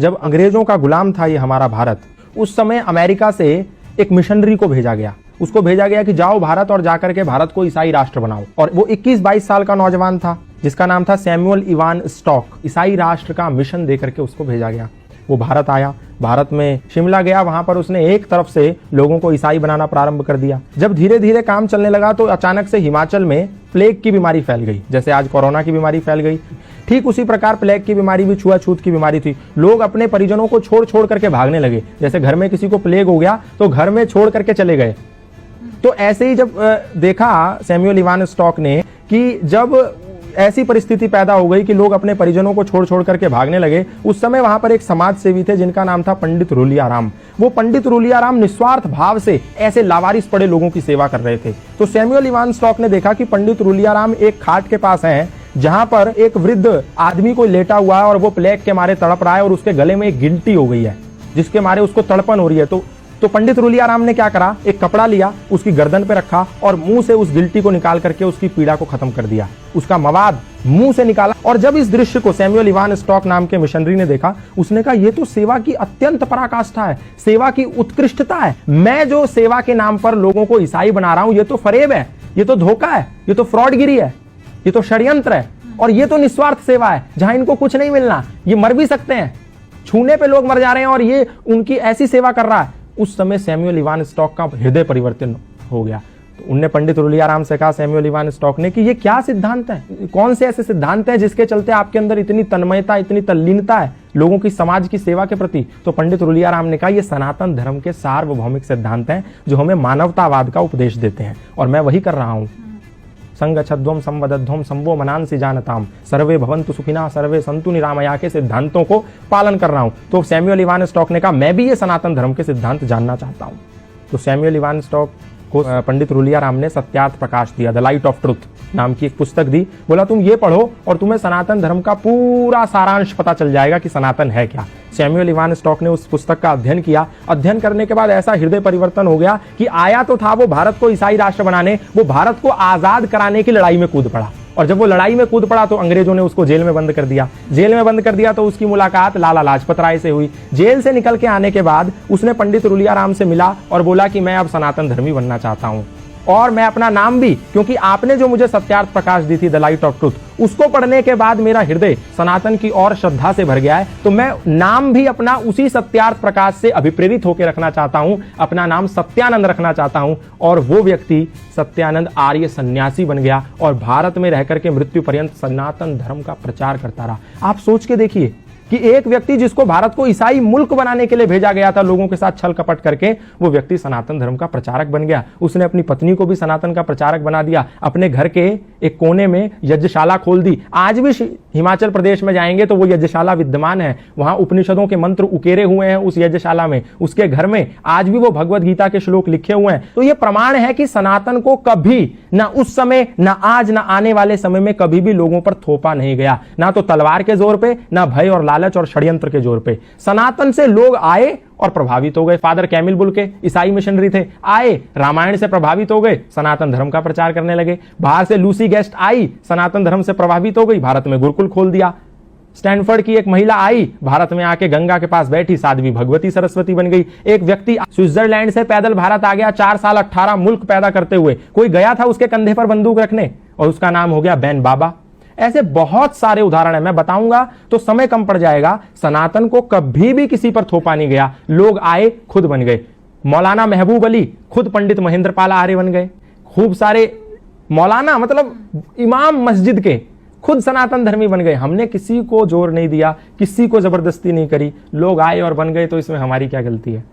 जब अंग्रेजों का गुलाम था ये हमारा भारत, उस समय अमेरिका से एक मिशनरी को भेजा गया। उसको भेजा गया कि जाओ भारत और जाकर के भारत को ईसाई राष्ट्र बनाओ। और वो 21-22 साल का नौजवान था जिसका नाम था सैमुअल इवान स्टॉक। ईसाई राष्ट्र का मिशन देकर के उसको भेजा गया। वो भारत आया, भारत में शिमला गया, वहां पर उसने एक तरफ से लोगों को ईसाई बनाना प्रारंभ कर दिया। जब धीरे धीरे काम चलने लगा तो अचानक से हिमाचल में प्लेग की बीमारी फैल गई। जैसे आज कोरोना की बीमारी फैल गई, ठीक उसी प्रकार प्लेग की बीमारी भी छुआछूत की बीमारी थी। लोग अपने परिजनों को छोड़ छोड़ करके भागने लगे। जैसे घर में किसी को प्लेग हो गया तो घर में छोड़ करके चले गए। तो ऐसे ही जब देखा सैमुअल इवान स्टॉक ने कि जब ऐसी परिस्थिति पैदा हो गई कि लोग अपने परिजनों को छोड़ छोड़ करके भागने लगे, उस समय वहां पर एक समाज सेवी थे जिनका नाम था पंडित रूलियाराम। वो पंडित रूलियाराम निस्वार्थ भाव से ऐसे लावारिस पड़े लोगों की सेवा कर रहे थे। तो सैमुअल इवान स्टॉक ने देखा कि पंडित रूलियाराम एक खाट के पास हैं जहां पर एक वृद्ध आदमी को लेटा हुआ है और वो प्लेग के मारे तड़प रहा है और उसके गले में एक गिल्टी हो गई है जिसके मारे उसको तड़पन हो रही है। तो पंडित रूलियाराम ने क्या करा, एक कपड़ा लिया, उसकी गर्दन पे रखा और मुंह से उस गिल्टी को निकाल करके उसकी पीड़ा को खत्म कर दिया। उसका मवाद मुंह से निकाला। और जब इस दृश्य को सैमुअल इवान स्टॉक नाम के मिशनरी ने देखा, उसने कहा ये तो सेवा की अत्यंत पराकाष्ठा है, सेवा की उत्कृष्टता है। मैं जो सेवा के नाम पर लोगों को ईसाई बना रहा हूं, ये तो फरेब है, ये तो धोखा है, ये तो फ्रॉडगिरी है, ये तो षड्यंत्र है और ये तो निस्वार्थ सेवा है जहां इनको कुछ नहीं मिलना। ये मर भी सकते हैं, छूने पे लोग मर जा रहे हैं और ये उनकी ऐसी सेवा कर रहा है। उस समय सैमुअल इवान स्टॉक का हृदय परिवर्तन हो गया। तो उनने पंडित रूलियाराम से कहा, सैमुअल इवान स्टॉक ने, कि ये क्या सिद्धांत है, कौन से ऐसे सिद्धांत हैं जिसके चलते आपके अंदर इतनी तन्मयता, इतनी तल्लीनता है लोगों की समाज की सेवा के प्रति। तो पंडित रूलियाराम ने कहा, ये सनातन धर्म के सार्वभौमिक सिद्धांत हैं जो हमें मानवतावाद का उपदेश देते हैं और मैं वही कर रहा हूं। संगच्छध्वम संवदध्वम संवो मनांसि जानताम सर्वे भवन्तु सुखिना सर्वे सन्तु निरामया के सिद्धांतों को पालन कर रहा हूं। तो सैमुअल इवान स्टॉक ने कहा, मैं भी ये सनातन धर्म के सिद्धांत जानना चाहता हूं। तो सैमुअल इवान स्टॉक को पंडित रूलियाराम ने सत्यार्थ प्रकाश दिया, द लाइट ऑफ ट्रुथ नाम की एक पुस्तक दी। बोला तुम ये पढ़ो और तुम्हें सनातन धर्म का पूरा सारांश पता चल जाएगा कि सनातन है क्या। सैमुअल इवान स्टॉक ने उस पुस्तक का अध्ययन किया। अध्ययन करने के बाद ऐसा हृदय परिवर्तन हो गया कि आया तो था वो भारत को ईसाई राष्ट्र बनाने, वो भारत को आजाद कराने की लड़ाई में कूद पड़ा। और जब वो लड़ाई में कूद पड़ा तो अंग्रेजों ने उसको जेल में बंद कर दिया। जेल में बंद कर दिया तो उसकी मुलाकात लाला लाजपत राय से हुई। जेल से निकल के आने के बाद उसने पंडित रूलियाराम से मिला और बोला कि मैं अब सनातन धर्मी बनना चाहता हूं और मैं अपना नाम भी, क्योंकि आपने जो मुझे सत्यार्थ प्रकाश दी थी, द लाइट ऑफ ट्रुथ, उसको पढ़ने के बाद मेरा हृदय सनातन की और श्रद्धा से भर गया है। तो मैं नाम भी अपना उसी सत्यार्थ प्रकाश से अभिप्रेरित होकर रखना चाहता हूं। अपना नाम सत्यानंद रखना चाहता हूं। और वो व्यक्ति सत्यानंद आर्य सन्यासी बन गया और भारत में रहकर के मृत्यु पर्यंत सनातन धर्म का प्रचार करता रहा। आप सोच के देखिए कि एक व्यक्ति जिसको भारत को ईसाई मुल्क बनाने के लिए भेजा गया था, लोगों के साथ छल कपट करके, वो व्यक्ति सनातन धर्म का प्रचारक बन गया। उसने अपनी पत्नी को भी सनातन का प्रचारक बना दिया। अपने घर के एक कोने में यज्ञशाला खोल दी। आज भी हिमाचल प्रदेश में जाएंगे तो वो यज्ञशाला विद्यमान है। वहां उपनिषदों के मंत्र उकेरे हुए हैं उस यज्ञशाला में। उसके घर में आज भी वो भगवत गीता के श्लोक लिखे हुए हैं। तो ये प्रमाण है कि सनातन को कभी, ना उस समय, ना आज, ना आने वाले समय में कभी भी लोगों पर थोपा नहीं गया। ना तो तलवार के जोर पे, ना भय और लालच और षड्यंत्र के जोर पे। सनातन से लोग आए और प्रभावित हो गए। फादर कैमिल बुल के ईसाई मिशनरी थे, आए, रामायण से प्रभावित हो गए, सनातन धर्म का प्रचार करने लगे। बाहर से लूसी गेस्ट आई, सनातन धर्म से प्रभावित हो गई, भारत में गुरुकुल खोल दिया। स्टैनफोर्ड की एक महिला आई, भारत में आके गंगा के पास बैठी, साध्वी भगवती सरस्वती बन गई। एक व्यक्ति स्विट्जरलैंड से पैदल भारत आ गया, 4 साल 18 मुल्क पैदा करते हुए। कोई गया था उसके कंधे पर बंदूक रखने और उसका नाम हो गया बैन बाबा। ऐसे बहुत सारे उदाहरण है, मैं बताऊंगा तो समय कम पड़ जाएगा। सनातन को कभी भी किसी पर थोपा नहीं गया। लोग आए, खुद बन गए। मौलाना महबूब अली खुद पंडित महेंद्र पाल आर्य बन गए। खूब सारे मौलाना, मतलब इमाम मस्जिद के, खुद सनातन धर्मी बन गए। हमने किसी को जोर नहीं दिया, किसी को जबरदस्ती नहीं करी, लोग आए और बन गए। तो इसमें हमारी क्या गलती है?